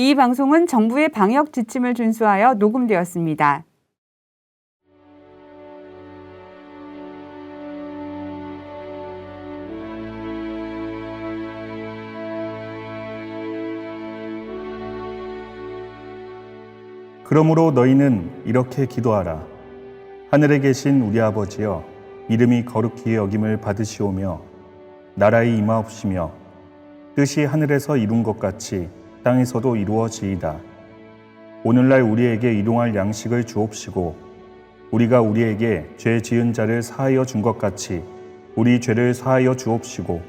이 방송은 정부의 방역 지침을 준수하여 녹음되었습니다. 그러므로 너희는 이렇게 기도하라. 하늘에 계신 우리 아버지여, 이름이 거룩히 여김을 받으시오며 나라의 임하옵시며 뜻이 하늘에서 이룬 것 같이 땅에서도 이루어지이다. 오늘날 우리에게 일용할 양식을 주옵시고 우리가 우리에게 죄 지은 자를 사하여 준 것 같이 우리 죄를 사하여 주옵시고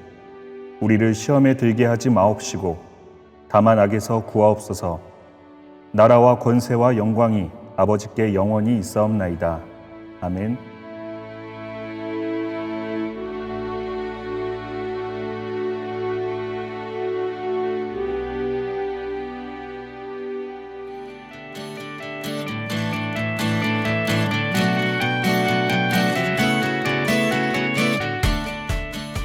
우리를 시험에 들게 하지 마옵시고 다만 악에서 구하옵소서. 나라와 권세와 영광이 아버지께 영원히 있사옵나이다. 아멘.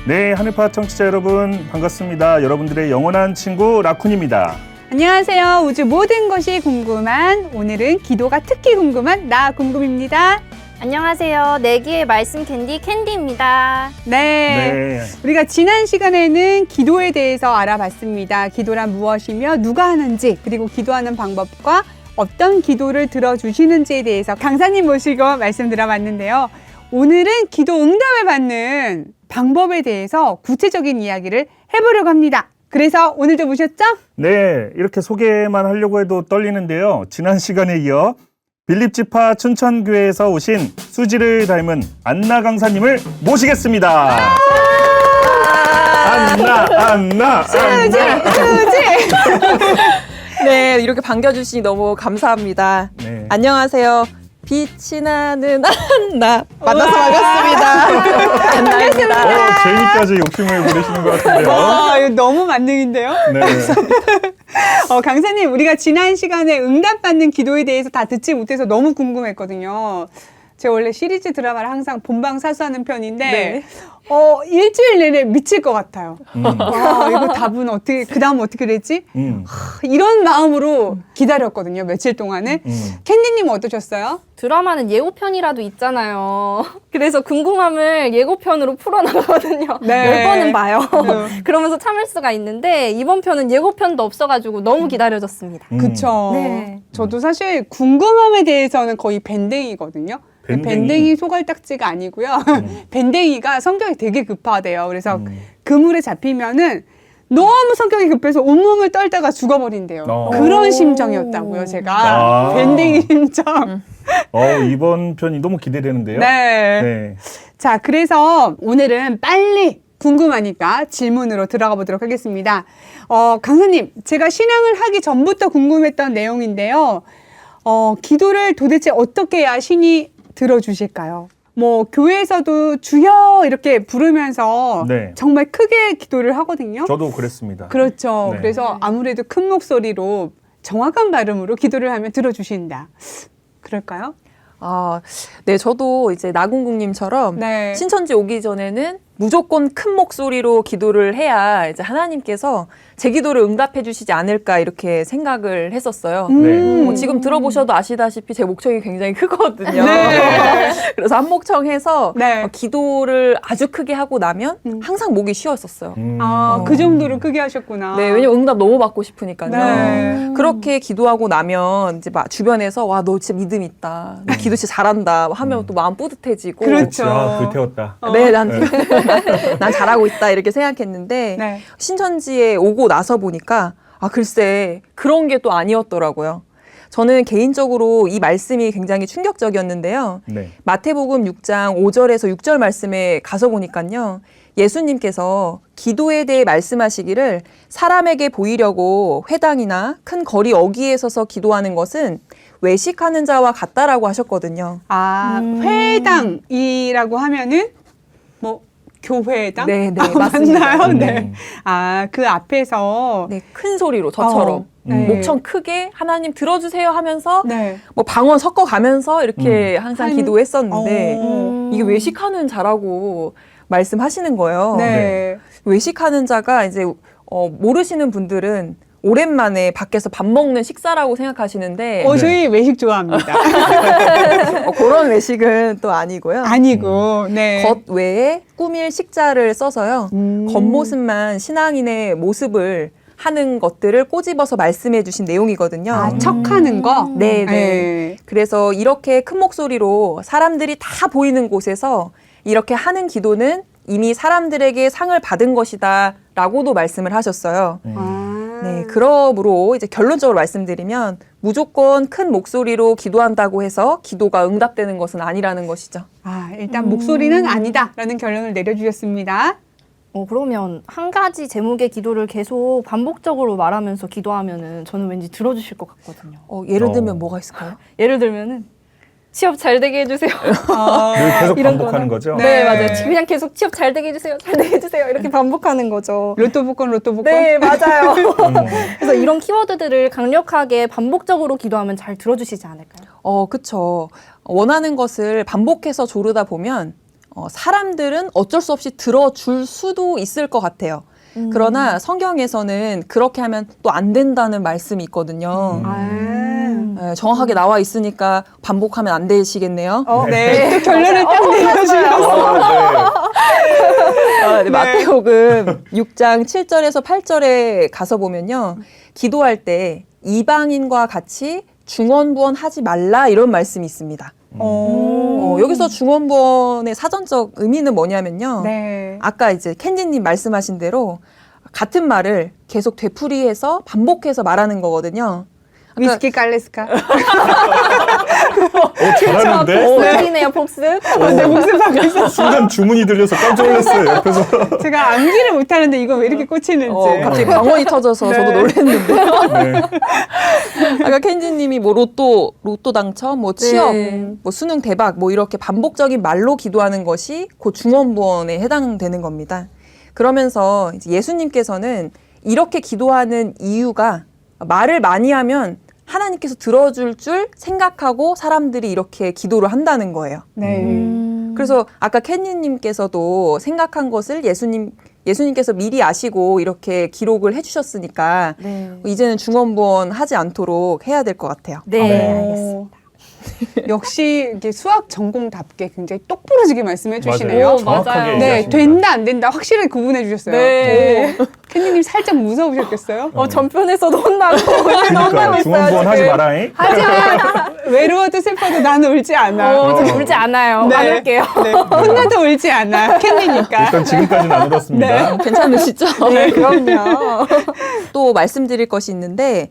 네, 하늘파 청취자 여러분 반갑습니다. 여러분들의 영원한 친구 라쿤입니다. 안녕하세요. 우주 모든 것이 궁금한, 오늘은 기도가 특히 궁금한 나 궁금입니다. 안녕하세요. 내기의 말씀 캔디입니다. 네. 우리가 지난 시간에는 기도에 대해서 알아봤습니다. 기도란 무엇이며 누가 하는지, 그리고 기도하는 방법과 어떤 기도를 들어주시는지에 대해서 강사님 모시고 말씀 들어봤는데요. 오늘은 기도 응답을 받는 방법에 대해서 구체적인 이야기를 해보려고 합니다. 그래서 오늘도 모셨죠? 네, 이렇게 소개만 하려고 해도 떨리는데요. 지난 시간에 이어 빌립지파 춘천교회에서 오신 수지를 닮은 안나 강사님을 모시겠습니다. 안나. 수지! 네, 이렇게 반겨주시니 너무 감사합니다. 네. 안녕하세요. 빛이 나는 안나. 만나서 반갑습니다. 안나입니다. 제니까지 욕심을 부리시는 것 같은데요. 와, 이거 너무 만능인데요? 네. 강사님, 우리가 지난 시간에 응답받는 기도에 대해서 다 듣지 못해서 너무 궁금했거든요. 제가 원래 시리즈 드라마를 항상 본방사수하는 편인데 네. 일주일 내내 미칠 것 같아요. 와, 이거 답은 어떻게, 그 다음 어떻게 되지? 이런 마음으로 기다렸거든요, 며칠 동안은. 캔디님 어떠셨어요? 드라마는 예고편이라도 있잖아요. 그래서 궁금함을 예고편으로 풀어나가거든요. 네. 10번은 봐요. 그러면서 참을 수가 있는데 이번 편은 예고편도 없어가지고 너무 기다려졌습니다. 그쵸. 네. 저도 사실 궁금함에 대해서는 거의 밴댕이거든요. 밴댕이 소갈딱지가 아니고요. 밴댕이가 성격이 되게 급하대요. 그래서 그물에 잡히면은 너무 성격이 급해서 온몸을 떨다가 죽어버린대요. 그런 심정이었다고요, 제가. 밴댕이 심정. 이번 편이 너무 기대되는데요. 네. 자, 그래서 오늘은 빨리 궁금하니까 질문으로 들어가 보도록 하겠습니다. 강사님, 제가 신앙을 하기 전부터 궁금했던 내용인데요. 기도를 도대체 어떻게 해야 신이 들어주실까요? 뭐 교회에서도 주여 이렇게 부르면서 네. 정말 크게 기도를 하거든요. 저도 그랬습니다. 그렇죠. 네. 그래서 아무래도 큰 목소리로 정확한 발음으로 기도를 하면 들어주신다. 그럴까요? 네, 저도 이제 나궁궁님처럼 네. 신천지 오기 전에는 무조건 큰 목소리로 기도를 해야 이제 하나님께서 제 기도를 응답해 주시지 않을까 이렇게 생각을 했었어요. 지금 들어보셔도 아시다시피 제 목청이 굉장히 크거든요. 네. 그래서 한 목청해서 네. 기도를 아주 크게 하고 나면 항상 목이 쉬었었어요. 그 정도로 크게 하셨구나. 네, 왜냐면 응답 너무 받고 싶으니까요. 네. 그렇게 기도하고 나면 이제 막 주변에서 와, 너 진짜 믿음 있다. 너 기도 진짜 잘한다. 하면 또 마음 뿌듯해지고. 그렇죠. 불태웠다. 네, 난 잘하고 있다. 이렇게 생각했는데 네. 신천지에 오고 나서 보니까 글쎄 그런 게 또 아니었더라고요. 저는 개인적으로 이 말씀이 굉장히 충격적이었는데요. 네. 마태복음 6장 5절에서 6절 말씀에 가서 보니까요. 예수님께서 기도에 대해 말씀하시기를 사람에게 보이려고 회당이나 큰 거리 어귀에 서서 기도하는 것은 외식하는 자와 같다라고 하셨거든요. 회당이라고 하면은 뭐 교회당? 네, 맞습니다. 맞나요? 네. 그 앞에서 네, 큰 소리로 저처럼 목청 크게 하나님 들어주세요 하면서 네. 뭐 방언 섞어가면서 이렇게 항상 기도했었는데 이게 네. 외식하는 자라고 말씀하시는 거예요. 네. 외식하는 자가 이제 모르시는 분들은 오랜만에 밖에서 밥 먹는 식사라고 생각하시는데 저희 외식 좋아합니다. 그런 외식은 또 아니고요. 아니고, 네. 겉 외에 꾸밀 식자를 써서요. 겉모습만 신앙인의 모습을 하는 것들을 꼬집어서 말씀해 주신 내용이거든요. 척하는 거? 네, 네. 네. 그래서 이렇게 큰 목소리로 사람들이 다 보이는 곳에서 이렇게 하는 기도는 이미 사람들에게 상을 받은 것이다 라고도 말씀을 하셨어요. 네, 그러므로 이제 결론적으로 말씀드리면 무조건 큰 목소리로 기도한다고 해서 기도가 응답되는 것은 아니라는 것이죠. 일단 목소리는 아니다라는 결론을 내려주셨습니다. 그러면 한 가지 제목의 기도를 계속 반복적으로 말하면서 기도하면은 저는 왠지 들어주실 것 같거든요. 예를 들면 뭐가 있을까요? 예를 들면은 취업 잘 되게 해주세요. 늘 계속 이런 반복하는 거는. 거죠? 네, 맞아요. 그냥 계속 취업 잘 되게 해주세요. 잘 되게 해주세요. 이렇게 반복하는 거죠. 로또 복권. 네, 맞아요. 그래서 이런 키워드들을 강력하게 반복적으로 기도하면 잘 들어주시지 않을까요? 그쵸. 원하는 것을 반복해서 조르다 보면 사람들은 어쩔 수 없이 들어줄 수도 있을 것 같아요. 그러나 성경에서는 그렇게 하면 또 안 된다는 말씀이 있거든요. 네, 정확하게 나와 있으니까 반복하면 안 되시겠네요. 네. 또 결론을 딱 내려주셨어요. 네, 마태복음 6장 7절에서 8절에 가서 보면요. 기도할 때 이방인과 같이 중언부언 하지 말라 이런 말씀이 있습니다. 여기서 중언부언의 사전적 의미는 뭐냐면요. 네. 아까 이제 캔디님 말씀하신 대로 같은 말을 계속 되풀이해서 반복해서 말하는 거거든요. 위스키 깔레스카. 잘하는데? 복습이네요, 복습. 내 목숨 받고 있어. 순간 주문이 들려서 깜짝 놀랐어요, 옆에서. 제가 암기를 못하는데 이거 왜 이렇게 꽂히는지. 갑자기 방언이 터져서 저도 놀랐는데요. 네. 아까 캔디님이 뭐 로또 당첨, 뭐 취업, 네. 뭐 수능 대박, 뭐 이렇게 반복적인 말로 기도하는 것이 그 중언부언에 해당되는 겁니다. 그러면서 이제 예수님께서는 이렇게 기도하는 이유가 말을 많이 하면 하나님께서 들어줄 줄 생각하고 사람들이 이렇게 기도를 한다는 거예요. 네. 그래서 아까 캔디님께서도 생각한 것을 예수님께서 미리 아시고 이렇게 기록을 해주셨으니까 네. 이제는 중언부언 하지 않도록 해야 될 것 같아요. 네, 어, 알겠습니다. 역시 이게 수학 전공답게 굉장히 똑부러지게 말씀해 주시네요. 맞아요. 오, 정확하게 맞아요. 네, 얘기하십니다. 된다 안 된다 확실히 구분해 주셨어요. 네. 캔디님 살짝 무서우셨겠어요? 전편에서도 혼나고 그러니까 중원부원 하지 마라잉. 하지만 외로워도 슬퍼도 나는 울지 않아. 저 울지 않아요. 네. 안 울게요. 네, 혼나도 울지 않아. 캔디니까. 일단 지금까지는 안 울었습니다. 괜찮으시죠? 네, 그럼요. 또 말씀드릴 것이 있는데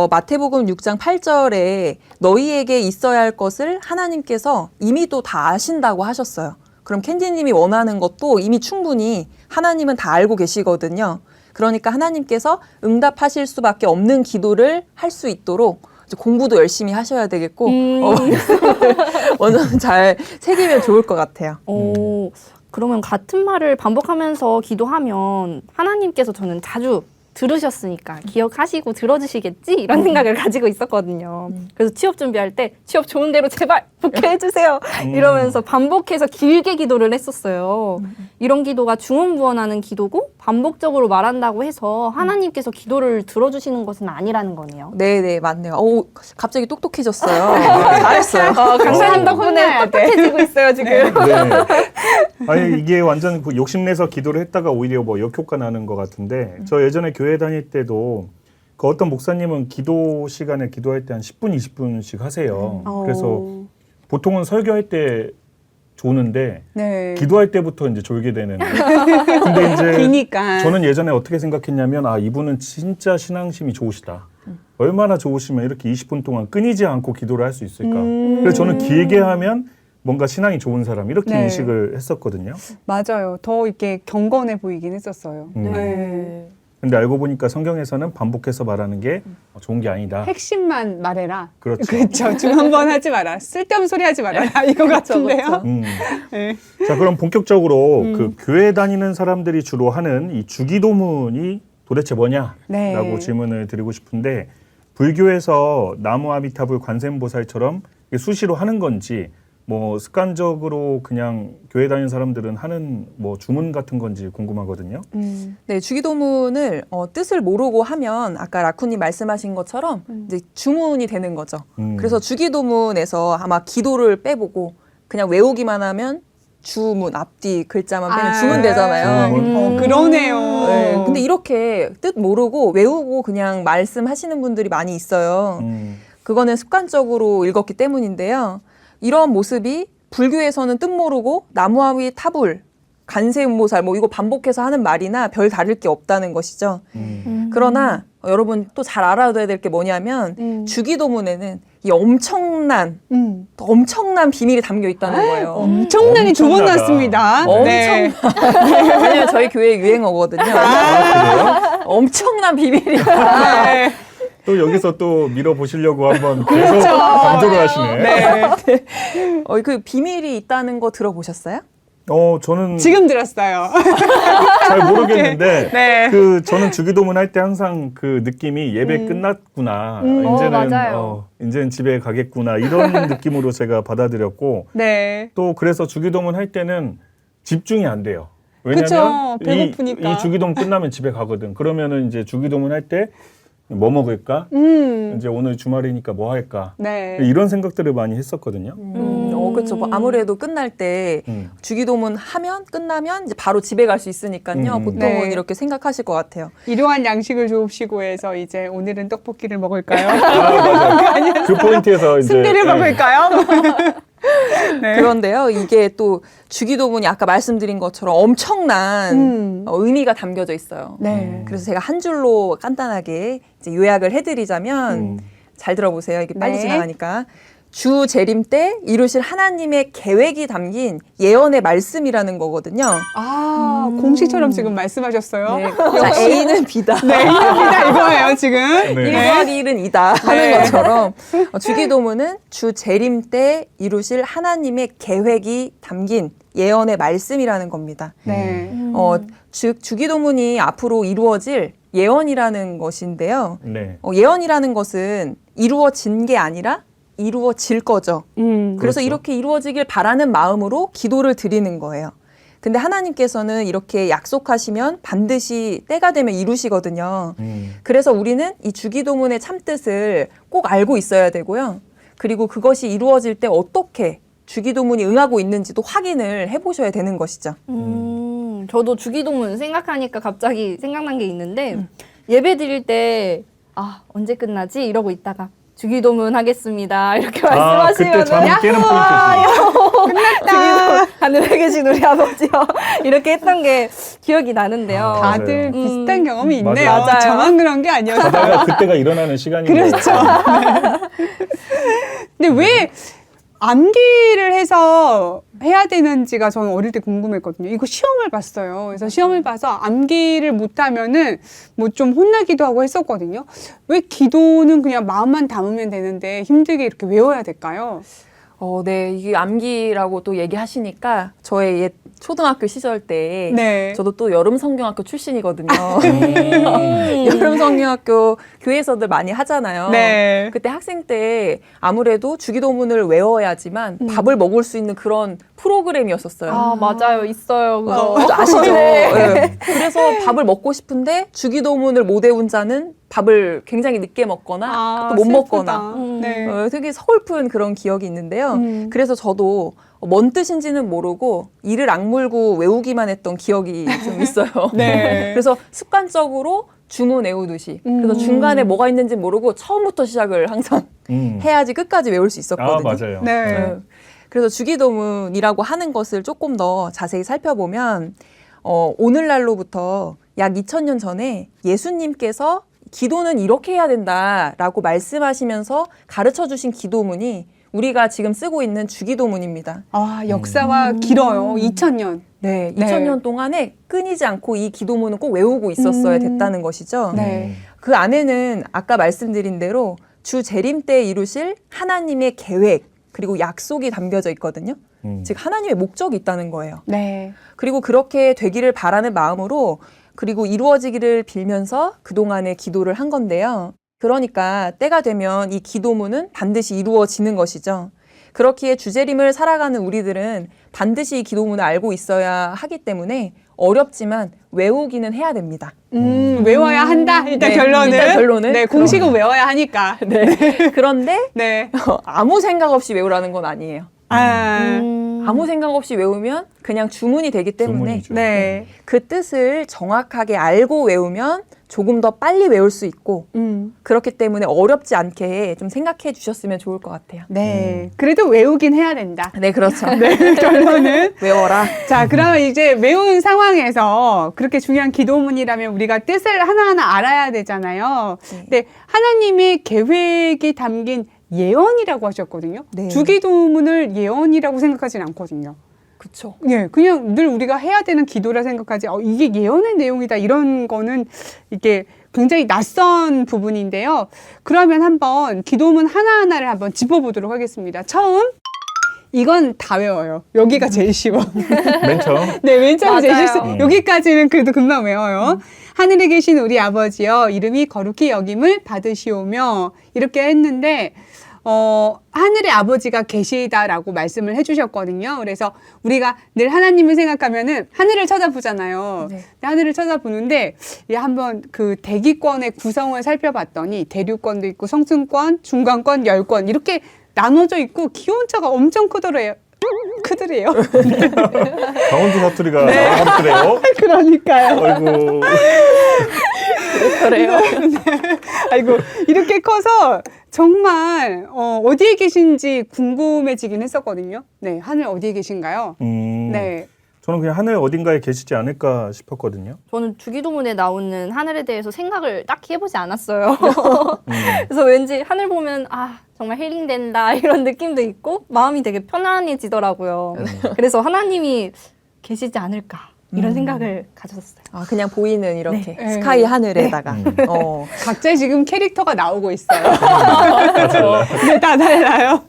마태복음 6장 8절에 너희에게 있어야 할 것을 하나님께서 이미 또 다 아신다고 하셨어요. 그럼 캔디님이 원하는 것도 이미 충분히 하나님은 다 알고 계시거든요. 그러니까 하나님께서 응답하실 수밖에 없는 기도를 할 수 있도록 이제 공부도 열심히 하셔야 되겠고 원하는 잘 새기면 좋을 것 같아요. 그러면 같은 말을 반복하면서 기도하면 하나님께서 저는 자주 들으셨으니까 기억하시고 들어주시겠지 이런 생각을 가지고 있었거든요. 그래서 취업 준비할 때 취업 좋은 대로 제발 붙게 해주세요 이러면서 반복해서 길게 기도를 했었어요. 이런 기도가 중언부언하는 기도고 반복적으로 말한다고 해서 하나님께서 기도를 들어주시는 것은 아니라는 거네요. 네네 맞네요. 갑자기 똑똑해졌어요. 잘했어요. 강사님 덕분에 혼나야 돼. 똑똑해지고 있어요 지금. 네. 아니 이게 완전 그 욕심내서 기도를 했다가 오히려 뭐 역효과 나는 것 같은데 저 예전에 교회 다닐 때도 그 어떤 목사님은 기도 시간에 기도할 때 한 10분, 20분씩 하세요. 그래서 보통은 설교할 때 조는데 네. 기도할 때부터 이제 졸게 되는. 근데 이제 기니까. 저는 예전에 어떻게 생각했냐면 이분은 진짜 신앙심이 좋으시다. 얼마나 좋으시면 이렇게 20분 동안 끊이지 않고 기도를 할 수 있을까. 그래서 저는 길게 하면 뭔가 신앙이 좋은 사람 이렇게 네. 인식을 했었거든요. 맞아요. 더 이렇게 경건해 보이긴 했었어요. 네. 근데 알고 보니까 성경에서는 반복해서 말하는 게 좋은 게 아니다. 핵심만 말해라. 그렇죠. 그렇죠. 중한번 하지 마라. 쓸데없는 소리 하지 마라. 이거 같은데요. 네. 자, 그럼 본격적으로 그 교회 다니는 사람들이 주로 하는 이 주기도문이 도대체 뭐냐라고 네. 질문을 드리고 싶은데 불교에서 나무 아미타불 관세음보살처럼 수시로 하는 건지 뭐 습관적으로 그냥 교회 다니는 사람들은 하는 뭐 주문 같은 건지 궁금하거든요. 네, 주기도문을 뜻을 모르고 하면 아까 라쿤님 말씀하신 것처럼 이제 주문이 되는 거죠. 그래서 주기도문에서 아마 기도를 빼보고 그냥 외우기만 하면 주문 앞뒤 글자만 빼면 주문 되잖아요. 주문. 그러네요. 네, 근데 이렇게 뜻 모르고 외우고 그냥 말씀하시는 분들이 많이 있어요. 그거는 습관적으로 읽었기 때문인데요. 이런 모습이 불교에서는 뜻 모르고 나무아위 타불, 간세음모살 뭐 이거 반복해서 하는 말이나 별 다를 게 없다는 것이죠. 그러나 여러분 또 잘 알아둬야 될 게 뭐냐면 주기도문에는 이 엄청난 비밀이 담겨 있다는 거예요. 엄청나게 엄청나다. 조문났습니다. 네. 왜냐면 저희 교회 유행어거든요. 그래요? 엄청난 비밀이. 네. 또 여기서 또 밀어보시려고 한번 계속 강조를 하시네. 그 비밀이 있다는 거 들어보셨어요? 저는 지금 들었어요. 잘 모르겠는데 네. 저는 주기도문 할 때 항상 그 느낌이 예배 끝났구나. 이제는 맞아요. 이제는 집에 가겠구나. 이런 느낌으로 제가 받아들였고 네. 또 그래서 주기도문 할 때는 집중이 안 돼요. 그쵸. 왜냐면 배고프니까. 이 주기도문 끝나면 집에 가거든. 그러면은 이제 주기도문 할 때 뭐 먹을까? 이제 오늘 주말이니까 뭐 할까? 네. 이런 생각들을 많이 했었거든요. 그렇죠. 뭐 아무래도 끝날 때 주기도문 하면 끝나면 이제 바로 집에 갈 수 있으니까요. 보통은 네. 이렇게 생각하실 것 같아요. 일용한 양식을 줍시고 해서 이제 오늘은 떡볶이를 먹을까요? 맞아요. 그 포인트에서 이제 순대를 먹을까요? 네. 그런데요, 이게 또 주기도문이 아까 말씀드린 것처럼 엄청난 의미가 담겨져 있어요. 네. 그래서 제가 한 줄로 간단하게 이제 요약을 해드리자면 잘 들어보세요. 이게 빨리 네. 지나가니까. 주 재림 때 이루실 하나님의 계획이 담긴 예언의 말씀이라는 거거든요. 공식처럼 지금 말씀하셨어요. 네. 자, A는 B다. 네, 이겁니다. 이거예요, 지금. 네. 1과 1은 2다 하는 네. 것처럼 주기도문은 주 재림 때 이루실 하나님의 계획이 담긴 예언의 말씀이라는 겁니다. 네. 즉 주기도문이 앞으로 이루어질 예언이라는 것인데요. 네. 예언이라는 것은 이루어진 게 아니라 이루어질 거죠. 그래서 그렇죠. 이렇게 이루어지길 바라는 마음으로 기도를 드리는 거예요. 근데 하나님께서는 이렇게 약속하시면 반드시 때가 되면 이루시거든요. 그래서 우리는 이 주기도문의 참뜻을 꼭 알고 있어야 되고요. 그리고 그것이 이루어질 때 어떻게 주기도문이 응하고 있는지도 확인을 해보셔야 되는 것이죠. 저도 주기도문 생각하니까 갑자기 생각난 게 있는데 예배 드릴 때 언제 끝나지? 이러고 있다가 주기도문 하겠습니다. 이렇게 그때 말씀하시면 잠 깨는 포인트지. 주기도문 하늘에 계신 우리 아버지요. 이렇게 했던 게 기억이 나는데요. 다들 비슷한 경험이 맞아요. 있네요. 맞아요. 저만 그런 게 아니어서. 가다가 그때가 일어나는 시간인 그렇죠. 거예요. 근데 왜 암기를 해서 해야 되는지가 저는 어릴 때 궁금했거든요. 이거 시험을 봤어요. 그래서 시험을 봐서 암기를 못하면은 뭐 좀 혼나기도 하고 했었거든요. 왜 기도는 그냥 마음만 담으면 되는데 힘들게 이렇게 외워야 될까요? 네, 이게 암기라고 또 얘기하시니까 저의 옛 초등학교 시절 때 네. 저도 또 여름 성경학교 출신이거든요. 여름 성경학교 교회에서들 많이 하잖아요. 네. 그때 학생 때 아무래도 주기도문을 외워야지만 밥을 먹을 수 있는 그런 프로그램이었었어요. 맞아요. 있어요. 그거. 아시죠? 네. 그래서 밥을 먹고 싶은데 주기도문을 못 외운 자는 밥을 굉장히 늦게 먹거나 또 못 먹거나 네. 되게 서글픈 그런 기억이 있는데요. 그래서 저도 뭔 뜻인지는 모르고 이를 악물고 외우기만 했던 기억이 좀 있어요. 네. 그래서 습관적으로 주문 외우듯이 그래서 중간에 뭐가 있는지 모르고 처음부터 시작을 항상 해야지 끝까지 외울 수 있었거든요. 맞아요. 네. 그래서 주기도문이라고 하는 것을 조금 더 자세히 살펴보면 오늘날로부터 약 2000년 전에 예수님께서 기도는 이렇게 해야 된다라고 말씀하시면서 가르쳐 주신 기도문이 우리가 지금 쓰고 있는 주기도문입니다. 역사가 길어요. 2000년. 네, 네. 2000년 동안에 끊이지 않고 이 기도문은 꼭 외우고 있었어야 됐다는 것이죠. 네. 그 안에는 아까 말씀드린 대로 주 재림 때 이루실 하나님의 계획 그리고 약속이 담겨져 있거든요. 즉 하나님의 목적이 있다는 거예요. 네. 그리고 그렇게 되기를 바라는 마음으로 그리고 이루어지기를 빌면서 그동안의 기도를 한 건데요. 그러니까 때가 되면 이 기도문은 반드시 이루어지는 것이죠. 그렇기에 주재림을 살아가는 우리들은 반드시 이 기도문을 알고 있어야 하기 때문에 어렵지만 외우기는 해야 됩니다. 외워야 한다. 일단 네, 결론은. 일단 결론은 네, 공식은 외워야 하니까. 그런데 네. 아무 생각 없이 외우라는 건 아니에요. 아무 생각 없이 외우면 그냥 주문이 되기 때문에 주문이죠. 네. 그 뜻을 정확하게 알고 외우면 조금 더 빨리 외울 수 있고 그렇기 때문에 어렵지 않게 좀 생각해 주셨으면 좋을 것 같아요. 네. 그래도 외우긴 해야 된다. 네, 그렇죠. 네, 결론은. 외워라. 자, 그러면 이제 외운 상황에서 그렇게 중요한 기도문이라면 우리가 뜻을 하나하나 알아야 되잖아요. 근데 하나님의 계획이 담긴 예언이라고 하셨거든요. 네. 주기도문을 예언이라고 생각하진 않거든요. 그렇죠. 예, 그냥 늘 우리가 해야 되는 기도라 생각하지, 이게 예언의 내용이다, 이런 거는 이게 굉장히 낯선 부분인데요. 그러면 한번 기도문 하나하나를 한번 짚어보도록 하겠습니다. 처음, 이건 다 외워요. 여기가 제일 쉬워. 맨 처음. 네, 맨 처음 제일 맞아요. 쉬워. 여기까지는 그래도 금방 외워요. 하늘에 계신 우리 아버지여, 이름이 거룩히 여김을 받으시오며, 이렇게 했는데, 하늘의 아버지가 계시다라고 말씀을 해주셨거든요. 그래서 우리가 늘 하나님을 생각하면은 하늘을 쳐다보잖아요. 네. 하늘을 쳐다보는데 한번 그 대기권의 구성을 살펴봤더니 대류권도 있고 성층권, 중간권, 열권 이렇게 나눠져 있고 기온차가 엄청 크더래요. 강원도 사투리가 네. 나왔더래요. 그러니까요. 아이고. 그래요. 아이고, 이렇게 커서 정말 어디에 계신지 궁금해지긴 했었거든요. 네, 하늘 어디에 계신가요? 네. 저는 그냥 하늘 어딘가에 계시지 않을까 싶었거든요. 저는 주기도문에 나오는 하늘에 대해서 생각을 딱히 해보지 않았어요. 그래서 왠지 하늘 보면 정말 힐링된다 이런 느낌도 있고 마음이 되게 편안해지더라고요. 그래서 하나님이 계시지 않을까 이런 생각을 가졌어요. 그냥 보이는 이렇게 네. 스카이 하늘에다가. 각자 지금 캐릭터가 나오고 있어요. 네, 다 달라요.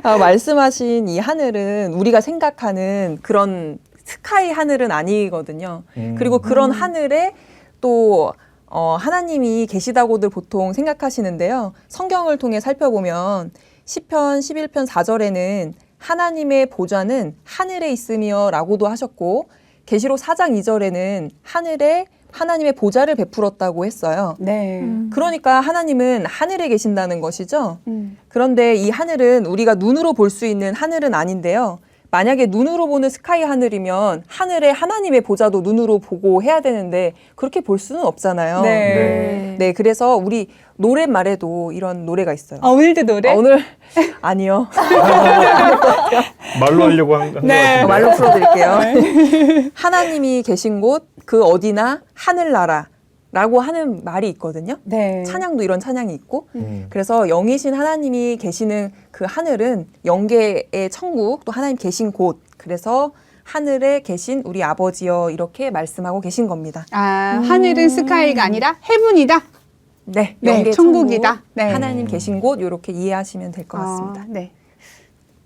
말씀하신 이 하늘은 우리가 생각하는 그런 스카이 하늘은 아니거든요. 그리고 그런 하늘에 또 하나님이 계시다고들 보통 생각하시는데요. 성경을 통해 살펴보면 시편 11편 4절에는 하나님의 보좌는 하늘에 있으며 라고도 하셨고 계시록 4장 2절에는 하늘에 하나님의 보좌를 베풀었다고 했어요. 네. 그러니까 하나님은 하늘에 계신다는 것이죠. 그런데 이 하늘은 우리가 눈으로 볼 수 있는 하늘은 아닌데요. 만약에 눈으로 보는 스카이 하늘이면 하늘에 하나님의 보좌도 눈으로 보고 해야 되는데 그렇게 볼 수는 없잖아요. 네. 네, 그래서 우리 노랫말에도 이런 노래가 있어요. 오늘도 노래? 오늘 아니요. 말로 하려고 한 네. 것 같은데. 말로 풀어드릴게요. 하나님이 계신 곳 그 어디나 하늘나라 라고 하는 말이 있거든요. 네. 찬양도 이런 찬양이 있고 그래서 영이신 하나님이 계시는 그 하늘은 영계의 천국 또 하나님 계신 곳 그래서 하늘에 계신 우리 아버지여 이렇게 말씀하고 계신 겁니다. 하늘은 스카이가 아니라 헤븐이다. 네, 네, 영계 천국이다. 천국, 네. 하나님 계신 곳 이렇게 이해하시면 될 것 같습니다. 네.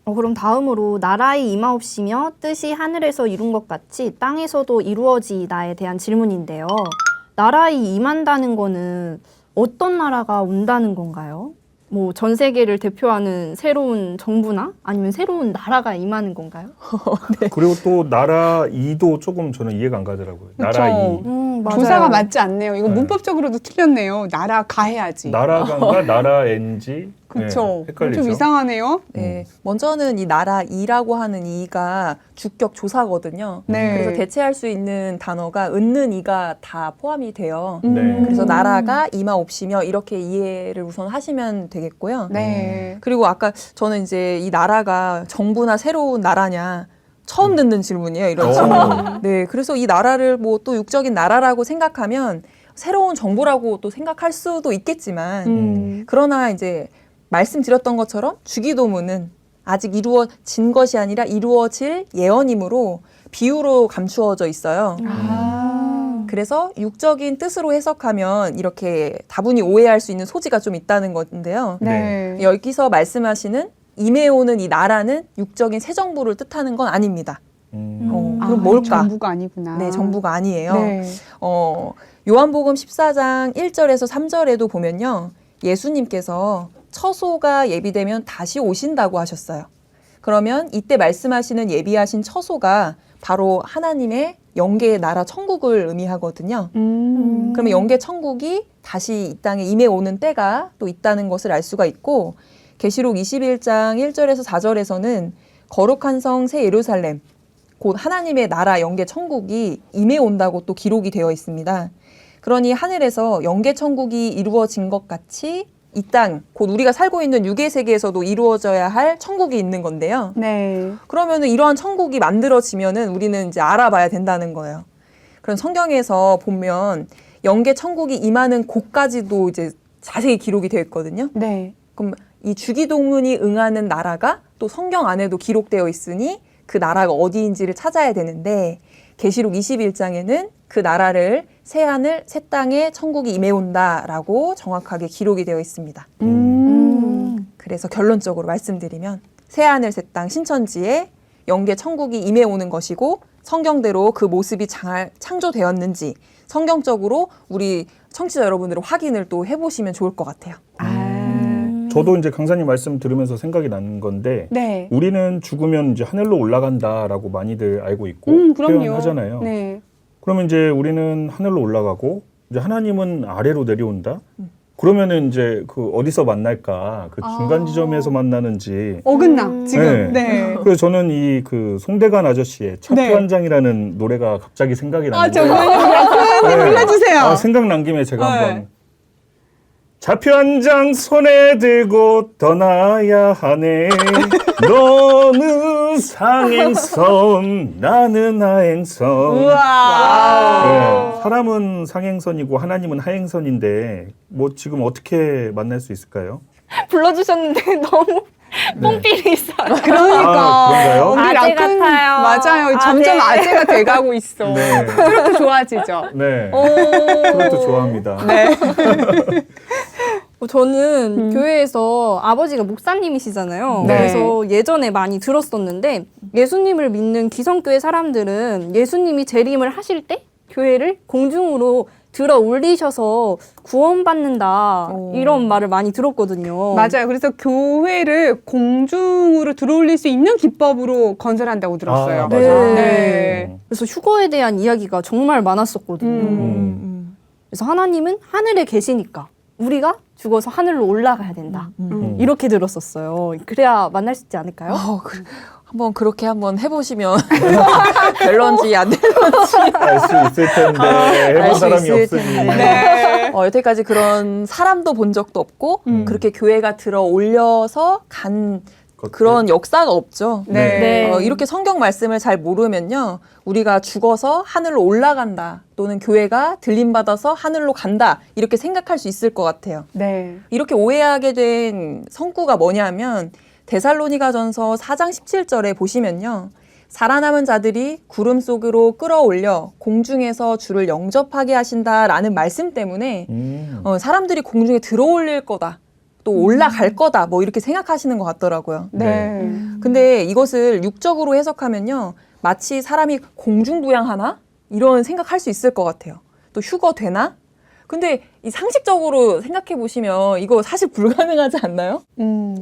그럼 다음으로 나라의 임하옵시며 뜻이 하늘에서 이룬 것 같이 땅에서도 이루어지이다에 대한 질문인데요. 나라의 임한다는 거는 어떤 나라가 온다는 건가요? 뭐 전 세계를 대표하는 새로운 정부나 아니면 새로운 나라가 임하는 건가요? 그리고 또 나라 이도 조금 저는 이해가 안 가더라고요. 나라 이. 맞아요. 조사가 맞지 않네요. 이거 네. 문법적으로도 틀렸네요. 나라 가해야지. 나라간가 나라 N지. 그렇죠. 헷갈리죠. 좀 이상하네요. 네, 먼저는 이 나라 이라고 하는 이가 주격 조사거든요. 네. 그래서 대체할 수 있는 단어가 은는 이가 다 포함이 돼요. 네. 그래서 나라가 임하옵시며 이렇게 이해를 우선 하시면 되겠고요. 네. 그리고 아까 저는 이제 이 나라가 정부나 새로운 나라냐 처음 듣는 질문이에요. 이런 질문. 네, 그래서 이 나라를 뭐 또 육적인 나라라고 생각하면 새로운 정부라고 또 생각할 수도 있겠지만 그러나 이제 말씀드렸던 것처럼 주기도문은 아직 이루어진 것이 아니라 이루어질 예언이므로 비유로 감추어져 있어요. 그래서 육적인 뜻으로 해석하면 이렇게 다분히 오해할 수 있는 소지가 좀 있다는 건데요. 네. 여기서 말씀하시는 임해오는 이 나라는 육적인 새 정부를 뜻하는 건 아닙니다. 그럼 뭘까? 정부가 아니구나. 네, 정부가 아니에요. 네. 요한복음 14장 1절에서 3절에도 보면요. 예수님께서 처소가 예비되면 다시 오신다고 하셨어요. 그러면 이때 말씀하시는 예비하신 처소가 바로 하나님의 영계의 나라 천국을 의미하거든요. 그러면 영계 천국이 다시 이 땅에 임해 오는 때가 또 있다는 것을 알 수가 있고, 계시록 21장 1절에서 4절에서는 거룩한 성 새 예루살렘, 곧 하나님의 나라 영계 천국이 임해 온다고 또 기록이 되어 있습니다. 그러니 하늘에서 영계 천국이 이루어진 것 같이 이 땅, 곧 우리가 살고 있는 육의 세계에서도 이루어져야 할 천국이 있는 건데요. 네. 그러면은 이러한 천국이 만들어지면은 우리는 이제 알아봐야 된다는 거예요. 그런 성경에서 보면 영계 천국이 임하는 곳까지도 이제 자세히 기록이 되어 있거든요. 네. 그럼 이 주기도문이 응하는 나라가 또 성경 안에도 기록되어 있으니 그 나라가 어디인지를 찾아야 되는데, 계시록 21장에는 그 나라를 새 하늘 새 땅에 천국이 임해 온다라고 정확하게 기록이 되어 있습니다. 그래서 결론적으로 말씀드리면 새 하늘 새 땅 신천지에 영계 천국이 임해 오는 것이고, 성경대로 그 모습이 잘 창조되었는지 성경적으로 우리 청취자 여러분들은 확인을 또 해보시면 좋을 것 같아요. 저도 이제 강사님 말씀 들으면서 생각이 나는 건데, 네. 우리는 죽으면 이제 하늘로 올라간다라고 많이들 알고 있고 그럼요. 표현하잖아요. 네. 그러면 이제 우리는 하늘로 올라가고 이제 하나님은 아래로 내려온다. 그러면은 이제 그 어디서 만날까? 그 중간 지점에서 만나는지. 어긋나 지금. 네. 그래서 저는 이 그 송대관 아저씨의 차표 네. 한 장이라는 노래가 갑자기 생각이 아, 나는데. 정말요? 불러주세요. 생각난 김에 제가 네. 한번. 차표 한 장 손에 들고 떠나야 하네. 너는 상행선, 나는 하행선. 우와. 네, 사람은 상행선이고 하나님은 하행선인데 뭐 지금 어떻게 만날 수 있을까요? 불러주셨는데 너무 뽕필이 있어요. 그러니까. 그런가요? 우리 아재 락은 같아요. 맞아요. 점점 아재. 아재가 돼가고 있어. 네. 그렇게 좋아지죠. 네. 오. 그것도 좋아합니다. 네. 저는 교회에서 아버지가 목사님이시잖아요. 네. 그래서 예전에 많이 들었었는데, 예수님을 믿는 기성교회 사람들은 예수님이 재림을 하실 때 교회를 공중으로 들어 올리셔서 구원받는다, 오. 이런 말을 많이 들었거든요. 맞아요. 그래서 교회를 공중으로 들어올릴 수 있는 기법으로 건설한다고 들었어요. 아, 네. 맞아요. 네. 그래서 휴거에 대한 이야기가 정말 많았었거든요. 그래서 하나님은 하늘에 계시니까 우리가 죽어서 하늘로 올라가야 된다. 이렇게 들었었어요. 그래야 만날 수 있지 않을까요? 한번 그렇게 한번 해보시면 될런지 안 알 수 있을 텐데 해본 알 수 사람이 있을 없으니. 텐데. 네. 여태까지 그런 사람도 본 적도 없고 그렇게 교회가 들어 올려서 간 것들. 그런 역사가 없죠. 네. 네. 이렇게 성경 말씀을 잘 모르면요, 우리가 죽어서 하늘로 올라간다, 또는 교회가 들림받아서 하늘로 간다, 이렇게 생각할 수 있을 것 같아요. 네. 이렇게 오해하게 된 성구가 뭐냐면, 데살로니가전서 4장 17절에 보시면요, 살아남은 자들이 구름 속으로 끌어올려 공중에서 주를 영접하게 하신다라는 말씀 때문에 사람들이 공중에 들어올릴 거다, 또 올라갈 거다, 뭐 이렇게 생각하시는 것 같더라고요. 네. 근데 이것을 육적으로 해석하면요, 마치 사람이 공중부양하나? 이런 생각할 수 있을 것 같아요. 또 휴거 되나? 근데 이 상식적으로 생각해 보시면 이거 사실 불가능하지 않나요?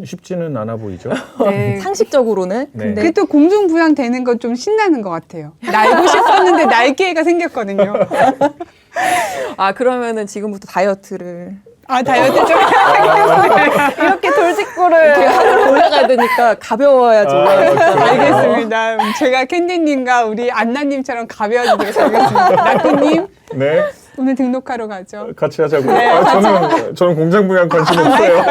쉽지는 않아 보이죠. 네. 상식적으로는. 네. 근데 그게 또 공중부양 되는 건 좀 신나는 것 같아요. 날고 싶었는데 날개가 생겼거든요. 그러면은 지금부터 다이어트를 다이어트 좀. 이렇게 돌직구를 하늘 올라가야 되니까 가벼워야지 올라가요. 알겠습니다. 제가 캔디님과 우리 안나님처럼 가벼워지도록 하겠습니다. 나토님, 네, 오늘 등록하러 가죠. 같이 하자고. 저는 공장부양 관심 없어요.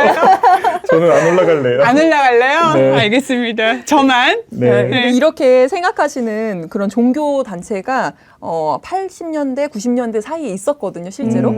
저는 안 올라갈래요. 안 올라갈래요? 네. 알겠습니다. 저만. 네. 근데 이렇게 생각하시는 그런 종교 단체가 80년대, 90년대 사이에 있었거든요, 실제로.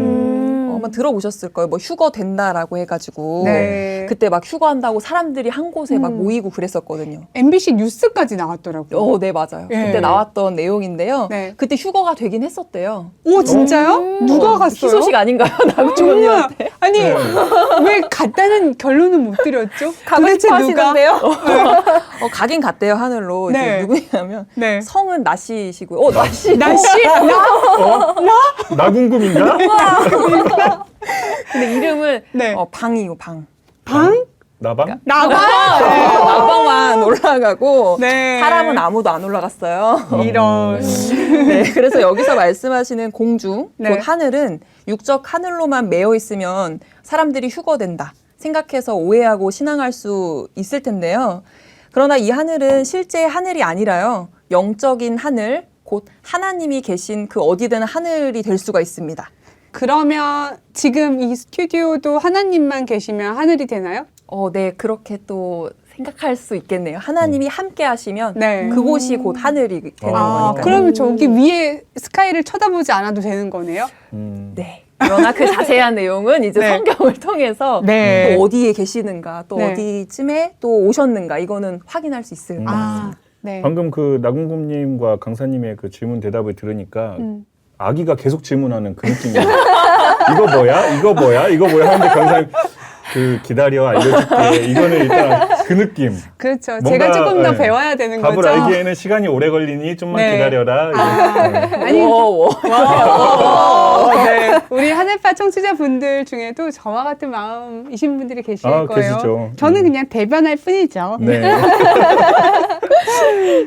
아마 들어보셨을 거예요. 뭐 휴거 된다라고 해가지고 네. 그때 막 휴거한다고 사람들이 한 곳에 막 모이고 그랬었거든요. MBC 뉴스까지 나왔더라고요. 네, 맞아요. 예. 그때 나왔던 내용인데요. 네. 그때 휴거가 되긴 했었대요. 오, 진짜요? 누가 갔어요? 희소식 아닌가요? 나그촌 정말. 언니한테. 아니, 왜 갔다는 결론은 못 드렸죠? 가고 도대체 싶어 누가? 하시는데요? 가긴 갔대요, 하늘로. 네. 이제 누구냐면 네. 성은 나씨시고요. 나씨. 나씨? 나궁금인가? 근데 이름을 네. 방이요, 방. 방? 나방? 나방. 나방만 올라가고 네. 사람은 아무도 안 올라갔어요. 이런. 네, 그래서 여기서 말씀하시는 공중, 네. 곧 하늘은 육적 하늘로만 매여 있으면 사람들이 휴거된다 생각해서 오해하고 신앙할 수 있을 텐데요. 그러나 이 하늘은 실제 하늘이 아니라요. 영적인 하늘, 곧 하나님이 계신 그 어디든 하늘이 될 수가 있습니다. 그러면 지금 이 스튜디오도 하나님만 계시면 하늘이 되나요? 네, 그렇게 또 생각할 수 있겠네요. 하나님이 함께 하시면 네. 그곳이 곧 하늘이 되는 아, 거니까요. 그러면 저기 위에 스카이를 쳐다보지 않아도 되는 거네요? 네. 그러나 그 자세한 내용은 이제 네. 성경을 통해서 네. 또 어디에 계시는가, 또 네. 어디쯤에 또 오셨는가, 이거는 확인할 수 있을 것 같습니다. 아, 네. 방금 그 나군금님과 강사님의 그 질문 대답을 들으니까 아기가 계속 질문하는 그 느낌이에요. 이거 뭐야? 이거 뭐야? 이거 뭐야? 하는데 강사님 그 기다려 알려줄게. 이거는 일단 그 느낌. 그렇죠. 뭔가, 제가 조금 더 네. 배워야 되는 답을 거죠. 알기에는 시간이 오래 걸리니 좀만 네. 기다려라. 네. 아니, 워. 네. 우리 하늘파 청취자분들 중에도 저와 같은 마음이신 분들이 계실 아, 거예요. 계시죠. 저는 그냥 대변할 뿐이죠. 네.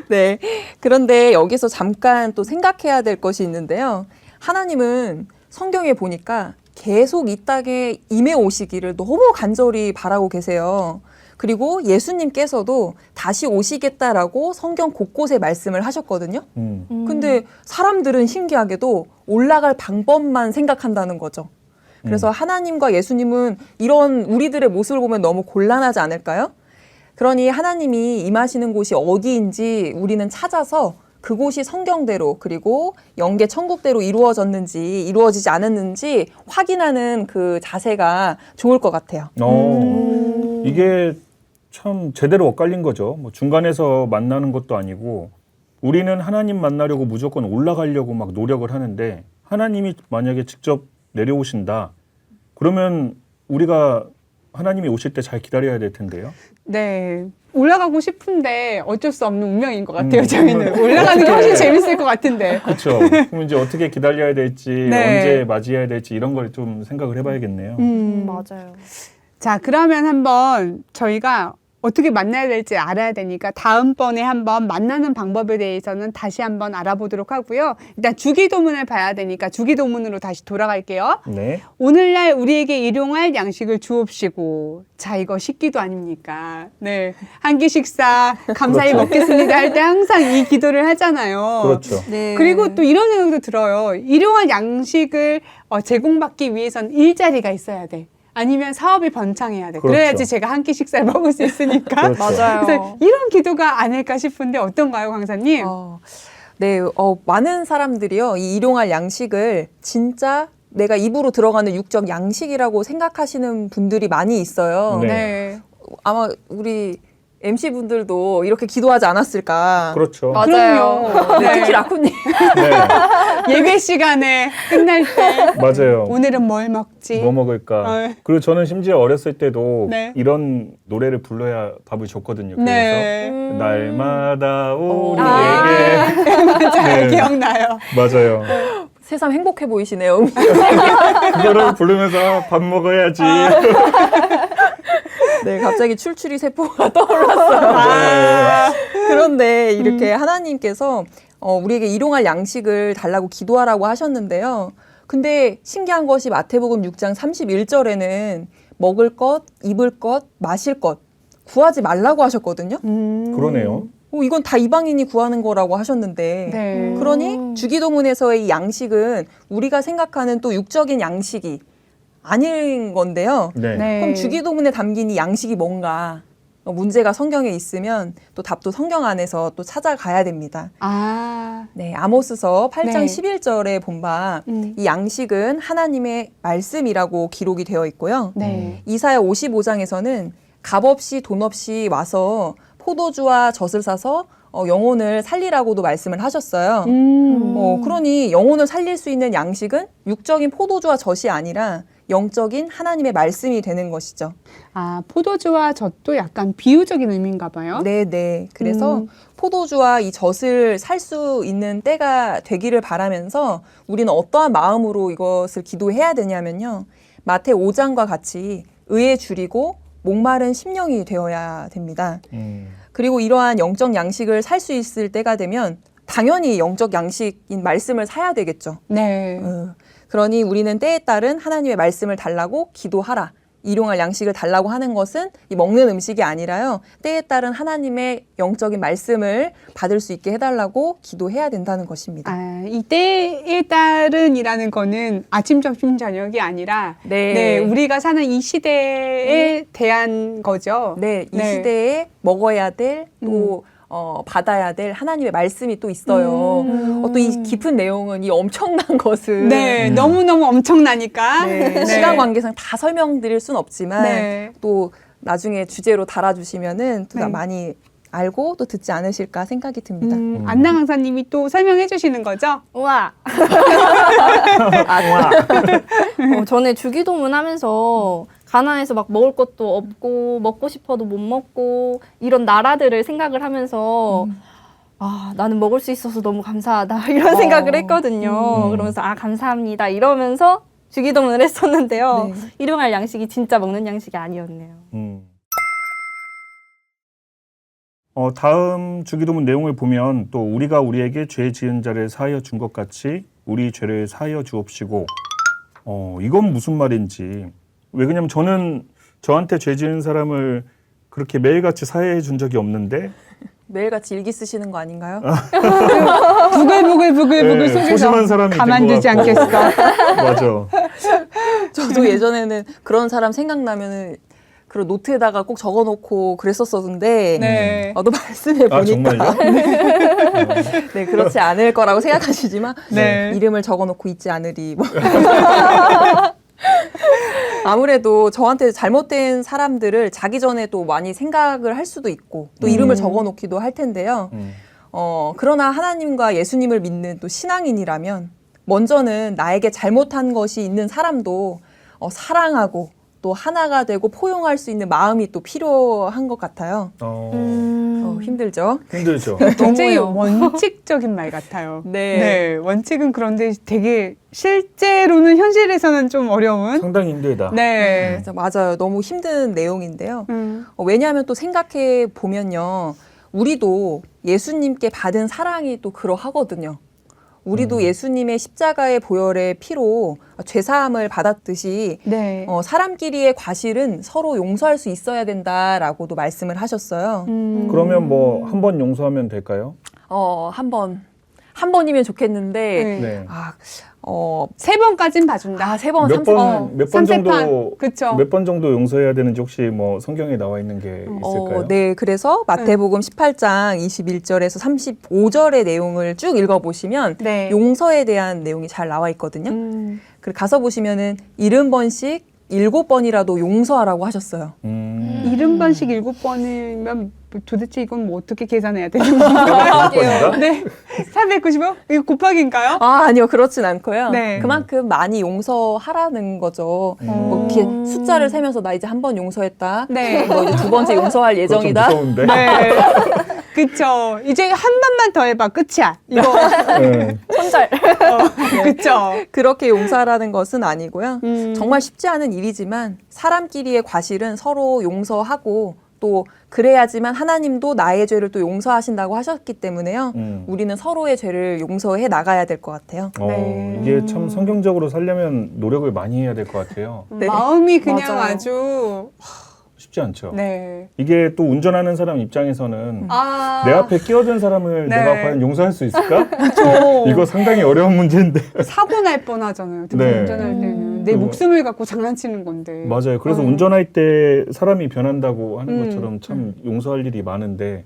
네. 그런데 여기서 잠깐 또 생각해야 될 것이 있는데요. 하나님은 성경에 보니까 계속 이 땅에 임해 오시기를 너무 간절히 바라고 계세요. 그리고 예수님께서도 다시 오시겠다라고 성경 곳곳에 말씀을 하셨거든요. 근데 사람들은 신기하게도 올라갈 방법만 생각한다는 거죠. 그래서 하나님과 예수님은 이런 우리들의 모습을 보면 너무 곤란하지 않을까요? 그러니 하나님이 임하시는 곳이 어디인지 우리는 찾아서 그곳이 성경대로 그리고 영계 천국대로 이루어졌는지 이루어지지 않았는지 확인하는 그 자세가 좋을 것 같아요. 이게 참 제대로 엇갈린 거죠. 뭐 중간에서 만나는 것도 아니고 우리는 하나님 만나려고 무조건 올라가려고 막 노력을 하는데 하나님이 만약에 직접 내려오신다. 그러면 우리가 하나님이 오실 때 잘 기다려야 될 텐데요. 네. 올라가고 싶은데 어쩔 수 없는 운명인 것 같아요, 저희는. 올라가는 게 훨씬 재밌을 것 같은데. 그렇죠. 그럼 이제 어떻게 기다려야 될지, 네. 언제 맞이해야 될지 이런 걸 좀 생각을 해봐야겠네요. 맞아요. 자, 그러면 한번 저희가 어떻게 만나야 될지 알아야 되니까 다음번에 한번 만나는 방법에 대해서는 다시 한번 알아보도록 하고요. 일단 주기도문을 봐야 되니까 주기도문으로 다시 돌아갈게요. 네. 오늘날 우리에게 일용할 양식을 주옵시고. 자, 이거 식기도 아닙니까? 네. 한 끼 식사 감사히 그렇죠. 먹겠습니다 할 때 항상 이 기도를 하잖아요. 그렇죠. 네. 그리고 또 이런 생각도 들어요. 일용할 양식을 제공받기 위해서는 일자리가 있어야 돼. 아니면 사업이 번창해야 돼. 그렇죠. 그래야지 제가 한 끼 식사를 먹을 수 있으니까. 그렇죠. 맞아요. 그래서 이런 기도가 아닐까 싶은데 어떤가요, 강사님? 네, 많은 사람들이요, 이 일용할 양식을 진짜 내가 입으로 들어가는 육적 양식이라고 생각하시는 분들이 많이 있어요. 네. 네. 아마 우리 MC분들도 이렇게 기도하지 않았을까. 그렇죠. 맞아요. 그럼요. 네. 특히 라쿤님. 네. 예배 시간에 끝날 때 맞아요. 오늘은 뭘 먹지? 뭐 먹을까? 어. 그리고 저는 심지어 어렸을 때도 네. 이런 노래를 불러야 밥을 줬거든요. 그래서 네. 날마다 우리에게 맞아요. 네. 기억나요. 맞아요. 새삼 행복해 보이시네요. 그거를 부르면서 밥 먹어야지. 네, 갑자기 출출이 세포가 떠올랐어요. 아. 그런데 이렇게 하나님께서 우리에게 일용할 양식을 달라고 기도하라고 하셨는데요. 근데 신기한 것이 마태복음 6장 31절에는 먹을 것, 입을 것, 마실 것 구하지 말라고 하셨거든요. 그러네요. 이건 다 이방인이 구하는 거라고 하셨는데 네. 그러니 주기도문에서의 이 양식은 우리가 생각하는 또 육적인 양식이 아닌 건데요. 네. 네. 그럼 주기도문에 담긴 이 양식이 뭔가 문제가 성경에 있으면 또 답도 성경 안에서 또 찾아가야 됩니다. 아. 네, 아모스서 8장 네. 11절에 본 바 이 양식은 하나님의 말씀이라고 기록이 되어 있고요. 네. 이사야 55장에서는 값 없이 돈 없이 와서 포도주와 젖을 사서 영혼을 살리라고도 말씀을 하셨어요. 그러니 영혼을 살릴 수 있는 양식은 육적인 포도주와 젖이 아니라 영적인 하나님의 말씀이 되는 것이죠. 아, 포도주와 젖도 약간 비유적인 의미인가 봐요. 네. 그래서 포도주와 이 젖을 살 수 있는 때가 되기를 바라면서 우리는 어떠한 마음으로 이것을 기도해야 되냐면요. 마태 5장과 같이 의에 줄이고 목마른 심령이 되어야 됩니다. 그리고 이러한 영적 양식을 살 수 있을 때가 되면 당연히 영적 양식인 말씀을 사야 되겠죠. 네. 그러니 우리는 때에 따른 하나님의 말씀을 달라고 기도하라. 일용할 양식을 달라고 하는 것은 이 먹는 음식이 아니라요. 때에 따른 하나님의 영적인 말씀을 받을 수 있게 해달라고 기도해야 된다는 것입니다. 아, 이 때에 따른이라는 거는 아침, 점심, 저녁이 아니라 네, 우리가 사는 이 시대에 대한 거죠. 네, 이 네. 시대에 먹어야 될 또 받아야 될 하나님의 말씀이 또 있어요. 또 이 깊은 내용은 이 엄청난 것을 네, 너무너무 엄청나니까. 네, 시간 관계상 다 설명드릴 순 없지만 네. 또 나중에 주제로 달아주시면은 또 네. 많이 알고 또 듣지 않으실까 생각이 듭니다. 안나 강사님이 또 설명해 주시는 거죠? 우와. 전에 주기도문 하면서 가나에서 막 먹을 것도 없고 먹고 싶어도 못 먹고 이런 나라들을 생각을 하면서 아, 나는 먹을 수 있어서 너무 감사하다 이런 생각을 했거든요. 그러면서 아, 감사합니다 이러면서 주기도문을 했었는데요. 네. 일용할 양식이 진짜 먹는 양식이 아니었네요. 다음 주기도문 내용을 보면 또 우리가 우리에게 죄 지은 자를 사하여 준 것 같이 우리 죄를 사하여 주옵시고 이건 무슨 말인지 왜 그러냐면 저는 저한테 죄 지은 사람을 그렇게 매일같이 사해해 준 적이 없는데 매일같이 일기 쓰시는 거 아닌가요? 부글부글 네, 속에서 소심한 사람이 가만두지 된 것 않겠어. 같고. 맞아. 저도 예전에는 그런 사람 생각나면은 그런 노트에다가 꼭 적어놓고 그랬었었는데 네. 또 말씀해 아 보니까 정말요? 네, 그렇지 않을 거라고 생각하시지만 네. 이름을 적어놓고 있지 않으리 뭐. 아무래도 저한테 잘못된 사람들을 자기 전에 또 많이 생각을 할 수도 있고 또 이름을 적어놓기도 할 텐데요. 그러나 하나님과 예수님을 믿는 또 신앙인이라면 먼저는 나에게 잘못한 것이 있는 사람도 사랑하고 또 하나가 되고 포용할 수 있는 마음이 또 필요한 것 같아요. 힘들죠? 힘들죠. 굉장히 너무요. 원칙적인 말 같아요. 네. 원칙은 그런데 되게 실제로는 현실에서는 좀 어려운. 상당히 힘들다. 네. 맞아요. 너무 힘든 내용인데요. 왜냐하면 또 생각해 보면요. 우리도 예수님께 받은 사랑이 또 그러하거든요. 우리도 예수님의 십자가의 보혈의 피로 죄사함을 받았듯이 네. 사람끼리의 과실은 서로 용서할 수 있어야 된다라고도 말씀을 하셨어요. 그러면 뭐 한 번 용서하면 될까요? 한 번이면 좋겠는데 네. 네. 세 번까진 봐준다. 세 번, 몇 번 정도 그쵸. 몇 번 정도 용서해야 되는지 혹시 뭐 성경에 나와 있는 게 있을까요? 네, 그래서 마태복음 18장 21절에서 35절의 내용을 쭉 읽어보시면 네. 용서에 대한 내용이 잘 나와 있거든요. 그리고 가서 보시면은 70번씩 7번이라도 용서하라고 하셨어요. 70번씩 7번이면 도대체 이건 뭐 어떻게 계산해야 되는 건가요? 네. 495? 이거 곱하기인가요? 아니요, 그렇진 않고요. 네. 그만큼 많이 용서하라는 거죠. 뭐 이렇게 숫자를 세면서 나 이제 한 번 용서했다. 네. 뭐 이제 두 번째 용서할 그거 좀 예정이다. 무서운데. 네. 그쵸. 이제 한 번만 더 해봐. 끝이야. 이거. 네. 손절. 그쵸. 그렇게 용서하라는 것은 아니고요. 음. 정말 쉽지 않은 일이지만 사람끼리의 과실은 서로 용서하고 또 그래야지만 하나님도 나의 죄를 또 용서하신다고 하셨기 때문에요. 우리는 서로의 죄를 용서해 나가야 될 것 같아요. 네. 이게 참 성경적으로 살려면 노력을 많이 해야 될 것 같아요. 네. 마음이 그냥 맞아요. 아주. 쉽지 않죠. 네. 이게 또 운전하는 사람 입장에서는 아. 내 앞에 끼어든 사람을 네. 내가 과연 용서할 수 있을까? 저 이거 상당히 어려운 문제인데. 사고 날 뻔하잖아요. 특히 네. 운전할 때는 내 그거- 목숨을 갖고 장난치는 건데. 맞아요. 그래서 운전할 때 사람이 변한다고 하는 것처럼 참 용서할 일이 많은데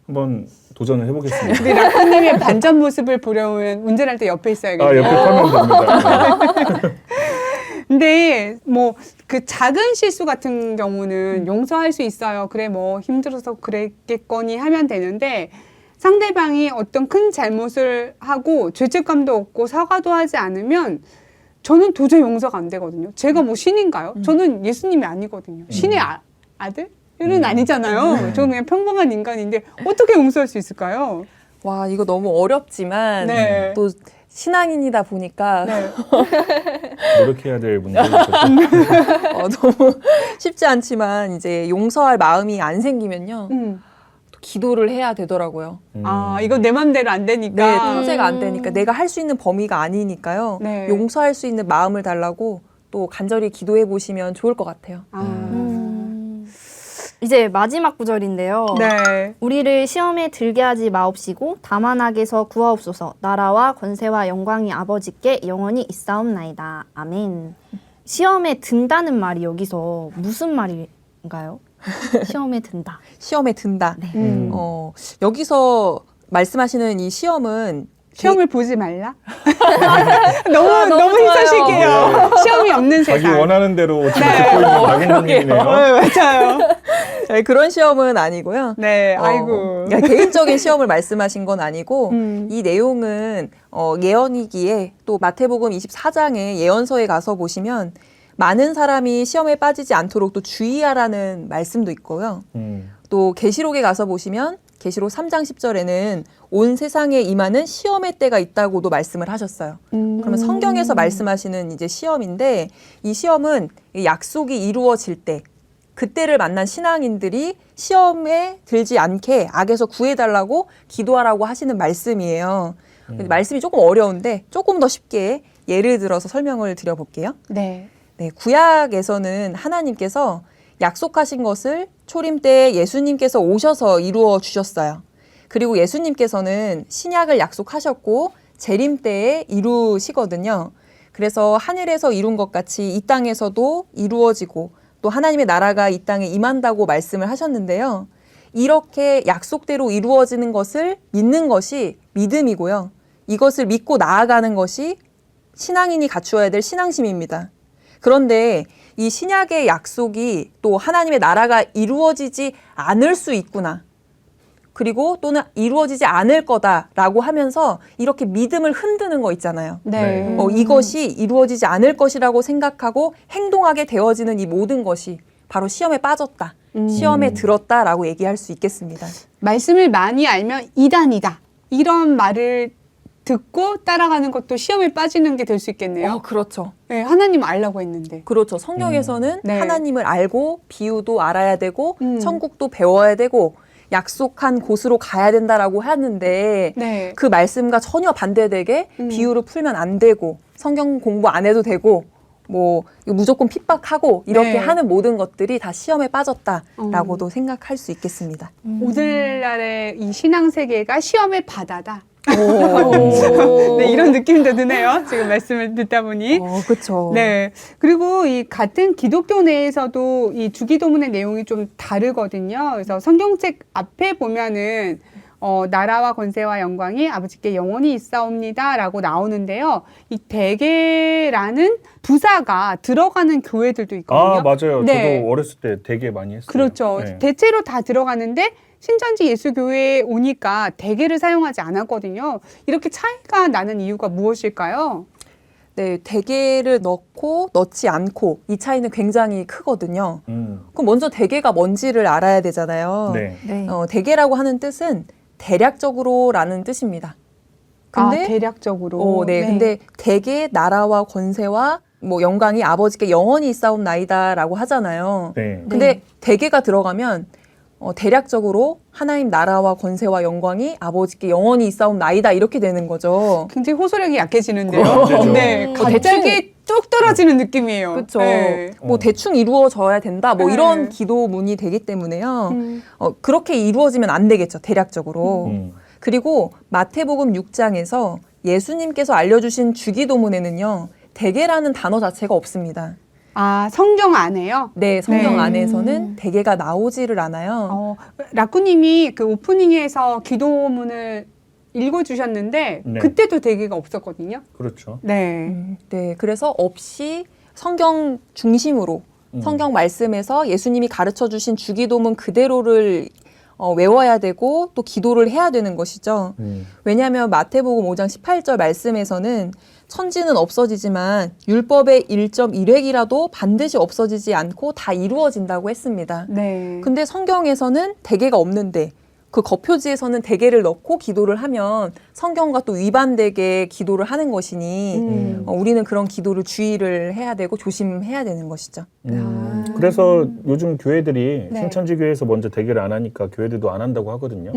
한번 도전을 해보겠습니다. 우리 라코님의 반전 모습을 보려면 운전할 때 옆에 있어야겠네요. 옆에 타면 됩니다. 네. 근데 뭐 그 작은 실수 같은 경우는 용서할 수 있어요. 그래 뭐 힘들어서 그랬겠거니 하면 되는데 상대방이 어떤 큰 잘못을 하고 죄책감도 없고 사과도 하지 않으면 저는 도저히 용서가 안 되거든요. 제가 뭐 신인가요? 저는 예수님이 아니거든요. 신의 아들은 아니잖아요. 저는 그냥 평범한 인간인데 어떻게 용서할 수 있을까요? 와, 이거 너무 어렵지만 네. 또 신앙인이다 보니까 네. 노력해야 될 문제죠. 너무 쉽지 않지만 이제 용서할 마음이 안 생기면요. 또 기도를 해야 되더라고요. 아, 이건 내 맘대로 안 네, 되니까. 통제가 안 되니까 내가 할 수 있는 범위가 아니니까요. 네. 용서할 수 있는 마음을 달라고 또 간절히 기도해 보시면 좋을 것 같아요. 이제 마지막 구절인데요. 네. 우리를 시험에 들게 하지 마옵시고 다만 악에서 구하옵소서. 나라와 권세와 영광이 아버지께 영원히 있사옵나이다. 아멘. 시험에 든다는 말이 여기서 무슨 말인가요? 시험에 든다. 시험에 든다. 네. 여기서 말씀하시는 이 시험은 시험을 보지 말라? 너무 희소식이에요. 시험이 없는 자기 세상. 원하는 대로 지금 네. 듣고 있는 박은경님이네요. 맞아요. 네, 그런 시험은 아니고요. 네, 아이고. 그러니까 개인적인 시험을 말씀하신 건 아니고 이 내용은 예언이기에 또 마태복음 24장의 예언서에 가서 보시면 많은 사람이 시험에 빠지지 않도록 또 주의하라는 말씀도 있고요. 또 계시록에 가서 보시면 계시록 3장 10절에는 온 세상에 임하는 시험의 때가 있다고도 말씀을 하셨어요. 그러면 성경에서 말씀하시는 이제 시험인데 이 시험은 약속이 이루어질 때 그때를 만난 신앙인들이 시험에 들지 않게 악에서 구해달라고 기도하라고 하시는 말씀이에요. 근데 말씀이 조금 어려운데 조금 더 쉽게 예를 들어서 설명을 드려볼게요. 네. 네, 구약에서는 하나님께서 약속하신 것을 초림 때 예수님께서 오셔서 이루어 주셨어요. 그리고 예수님께서는 신약을 약속하셨고 재림 때에 이루시거든요. 그래서 하늘에서 이룬 것 같이 이 땅에서도 이루어지고 또 하나님의 나라가 이 땅에 임한다고 말씀을 하셨는데요. 이렇게 약속대로 이루어지는 것을 믿는 것이 믿음이고요. 이것을 믿고 나아가는 것이 신앙인이 갖추어야 될 신앙심입니다. 그런데 이 신약의 약속이 또 하나님의 나라가 이루어지지 않을 수 있구나. 그리고 또는 이루어지지 않을 거다라고 하면서 이렇게 믿음을 흔드는 거 있잖아요. 네. 이것이 이루어지지 않을 것이라고 생각하고 행동하게 되어지는 이 모든 것이 바로 시험에 빠졌다. 시험에 들었다라고 얘기할 수 있겠습니다. 말씀을 많이 알면 이단이다. 이런 말을 듣고 따라가는 것도 시험에 빠지는 게 될 수 있겠네요. 그렇죠. 네, 하나님 알라고 했는데. 그렇죠. 성경에서는 네. 하나님을 알고 비유도 알아야 되고 천국도 음. 배워야 되고 약속한 곳으로 가야 된다라고 하는데 네. 그 말씀과 전혀 반대되게 비유를 풀면 안 되고 성경 공부 안 해도 되고 뭐 무조건 핍박하고 이렇게 네. 하는 모든 것들이 다 시험에 빠졌다라고도 생각할 수 있겠습니다. 오늘날의 이 신앙 세계가 시험의 바다다. 오. 네, 이런 느낌도 드네요. 지금 말씀을 듣다 보니. 그렇죠. 네. 그리고 이 같은 기독교 내에서도 이 주기도문의 내용이 좀 다르거든요. 그래서 성경책 앞에 보면은 나라와 권세와 영광이 아버지께 영원히 있사옵니다라고 나오는데요. 이 대개라는 부사가 들어가는 교회들도 있거든요. 아, 맞아요. 네. 저도 어렸을 때 되게 많이 했어요. 그렇죠. 네. 대체로 다 들어가는데 신천지 예수교회에 오니까 대개를 사용하지 않았거든요. 이렇게 차이가 나는 이유가 무엇일까요? 네, 대개를 넣고 넣지 않고 이 차이는 굉장히 크거든요. 그럼 먼저 대개가 뭔지를 알아야 되잖아요. 네. 네. 대개라고 하는 뜻은 대략적으로라는 뜻입니다. 근데 대략적으로. 네. 근데 대개 나라와 권세와 뭐 영광이 아버지께 영원히 있사옵나이다라고 하잖아요. 네. 근데 대개가 들어가면 대략적으로 하나님 나라와 권세와 영광이 아버지께 영원히 있사옵나이다 이렇게 되는 거죠. 굉장히 호소력이 약해지는데요. 그렇죠. 네, 갑자기 뚝 떨어지는 느낌이에요. 그렇죠. 네. 뭐 대충 이루어져야 된다. 뭐 네. 이런 기도문이 되기 때문에요. 그렇게 이루어지면 안 되겠죠. 대략적으로. 그리고 마태복음 6장에서 예수님께서 알려주신 주기도문에는요. 대개라는 단어 자체가 없습니다. 아, 성경 안에요? 네, 성경 네. 안에서는 대개가 나오지를 않아요. 라꾸님이 그 오프닝에서 기도문을 읽어주셨는데 네. 그때도 대개가 없었거든요. 그렇죠. 네. 네, 그래서 없이 성경 중심으로 성경 말씀에서 예수님이 가르쳐 주신 주기도문 그대로를 외워야 되고 또 기도를 해야 되는 것이죠. 왜냐하면 마태복음 5장 18절 말씀에서는 천지는 없어지지만 율법의 1.1획이라도 반드시 없어지지 않고 다 이루어진다고 했습니다. 네. 근데 성경에서는 대개가 없는데 그 거표지에서는 대개를 넣고 기도를 하면 성경과 또 위반되게 기도를 하는 것이니 우리는 그런 기도를 주의를 해야 되고 조심해야 되는 것이죠. 그래서 요즘 교회들이 네. 신천지 교회에서 먼저 대결을 안 하니까 교회들도 안 한다고 하거든요.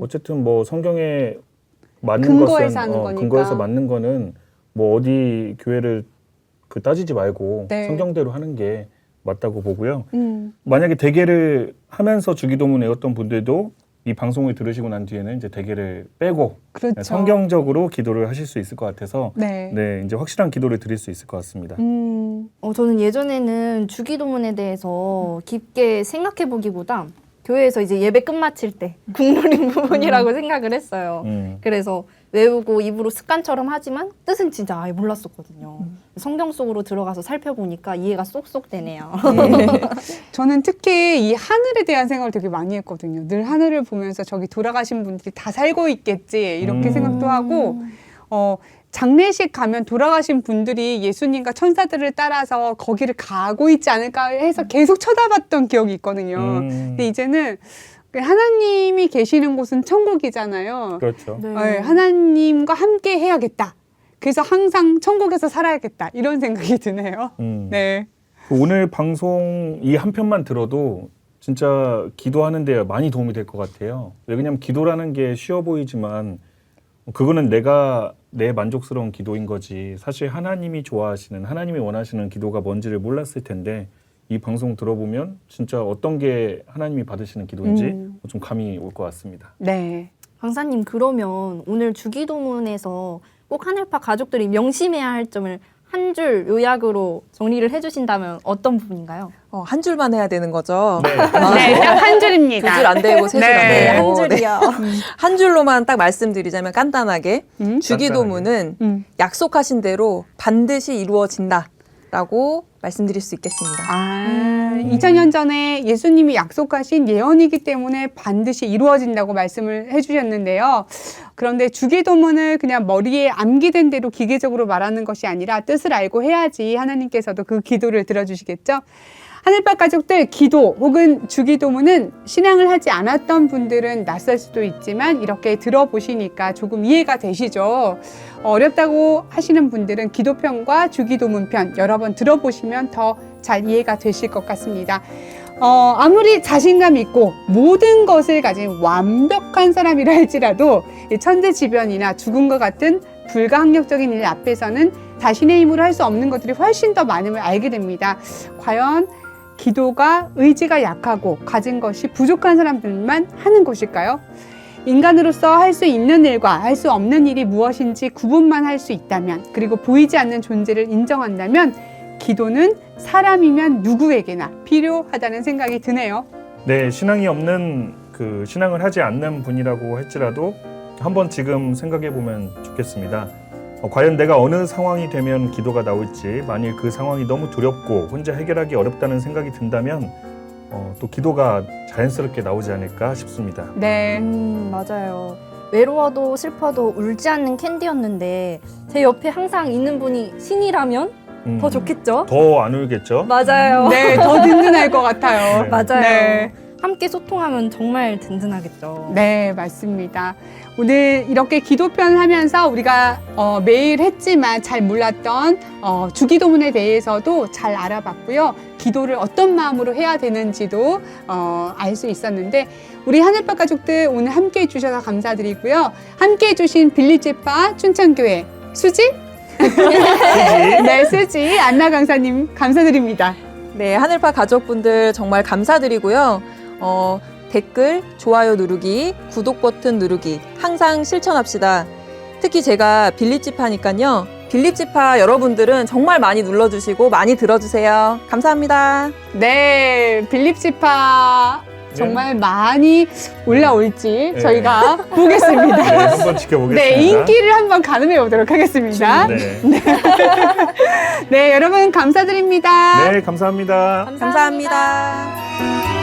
어쨌든 뭐 성경에 맞는 근거에서 것은 하는 거니까. 근거에서 맞는 거는 뭐 어디 교회를 그 따지지 말고 네. 성경대로 하는 게 맞다고 보고요. 만약에 대개를 하면서 주기도문 외웠던 분들도 이 방송을 들으시고 난 뒤에는 이제 대개를 빼고 그렇죠. 성경적으로 기도를 하실 수 있을 것 같아서 네. 네, 이제 확실한 기도를 드릴 수 있을 것 같습니다. 저는 예전에는 주기도문에 대해서 깊게 생각해 보기보다 교회에서 이제 예배 끝마칠 때 국룰인 부분이라고 생각을 했어요. 그래서 외우고 입으로 습관처럼 하지만 뜻은 진짜 아예 몰랐었거든요. 성경 속으로 들어가서 살펴보니까 이해가 쏙쏙 되네요. 저는 특히 이 하늘에 대한 생각을 되게 많이 했거든요. 늘 하늘을 보면서 저기 돌아가신 분들이 다 살고 있겠지 이렇게 생각도 하고 장례식 가면 돌아가신 분들이 예수님과 천사들을 따라서 거기를 가고 있지 않을까 해서 계속 쳐다봤던 기억이 있거든요. 근데 이제는 하나님이 계시는 곳은 천국이잖아요. 그렇죠. 네, 하나님과 함께 해야겠다. 그래서 항상 천국에서 살아야겠다. 이런 생각이 드네요. 네. 오늘 방송 이 한 편만 들어도 진짜 기도하는 데 많이 도움이 될 것 같아요. 왜냐하면 기도라는 게 쉬워 보이지만 그거는 내 만족스러운 기도인 거지. 사실 하나님이 좋아하시는, 하나님이 원하시는 기도가 뭔지를 몰랐을 텐데 이 방송 들어보면 진짜 어떤 게 하나님이 받으시는 기도인지 좀 감이 올 것 같습니다. 네. 강사님, 그러면 오늘 주기도문에서 꼭 하늘파 가족들이 명심해야 할 점을 한 줄 요약으로 정리를 해주신다면 어떤 부분인가요? 한 줄만 해야 되는 거죠. 네. 네, 딱 한 줄입니다. 두 줄 안 되고 세 줄 안 네, 되고. 한 줄이요. 한 줄로만 딱 말씀드리자면 간단하게 주기도문은 약속하신 대로 반드시 이루어진다라고 말씀드릴 수 있겠습니다. 2000년 전에 예수님이 약속하신 예언이기 때문에 반드시 이루어진다고 말씀을 해주셨는데요. 그런데 주기도문을 그냥 머리에 암기된 대로 기계적으로 말하는 것이 아니라 뜻을 알고 해야지 하나님께서도 그 기도를 들어주시겠죠. 하늘밭 가족들, 기도 혹은 주기도문은 신앙을 하지 않았던 분들은 낯설 수도 있지만 이렇게 들어보시니까 조금 이해가 되시죠. 어렵다고 하시는 분들은 기도편과 주기도문편 여러 번 들어보시면 더 잘 이해가 되실 것 같습니다. 아무리 자신감 있고 모든 것을 가진 완벽한 사람이라 할지라도 천재지변이나 죽음과 같은 불가항력적인 일 앞에서는 자신의 힘으로 할 수 없는 것들이 훨씬 더 많음을 알게 됩니다. 과연 기도가 의지가 약하고 가진 것이 부족한 사람들만 하는 것일까요? 인간으로서 할 수 있는 일과 할 수 없는 일이 무엇인지 구분만 할 수 있다면, 그리고 보이지 않는 존재를 인정한다면 기도는 사람이면 누구에게나 필요하다는 생각이 드네요. 네, 신앙이 없는 신앙을 하지 않는 분이라고 할지라도 한번 지금 생각해 보면 좋겠습니다. 과연 내가 어느 상황이 되면 기도가 나올지, 만일 그 상황이 너무 두렵고 혼자 해결하기 어렵다는 생각이 든다면 또 기도가 자연스럽게 나오지 않을까 싶습니다. 네. 맞아요. 외로워도 슬퍼도 울지 않는 캔디였는데 제 옆에 항상 있는 분이 신이라면 더 좋겠죠? 더 안 울겠죠? 맞아요. 네, 더 든든할 것 같아요. 네. 맞아요. 네. 함께 소통하면 정말 든든하겠죠. 네, 맞습니다. 오늘 이렇게 기도편 하면서 우리가 매일 했지만 잘 몰랐던 주기도문에 대해서도 잘 알아봤고요. 기도를 어떤 마음으로 해야 되는지도 알 수 있었는데, 우리 하늘밭 가족들 오늘 함께 해주셔서 감사드리고요. 함께 해주신 빌립지파 춘천교회 수지? 네, 수지 안나 강사님 감사드립니다. 네, 하늘파 가족분들 정말 감사드리고요. 댓글, 좋아요 누르기, 구독 버튼 누르기 항상 실천합시다. 특히 제가 빌립지파니까요. 빌립지파 여러분들은 정말 많이 눌러주시고 많이 들어주세요. 감사합니다. 네, 빌립지파 정말 많이 올라올지 저희가 보겠습니다. 네, 한번 지켜보겠습니다. 네, 인기를 한번 가늠해 보도록 하겠습니다. 네. 네, 여러분 감사드립니다. 네, 감사합니다. 감사합니다.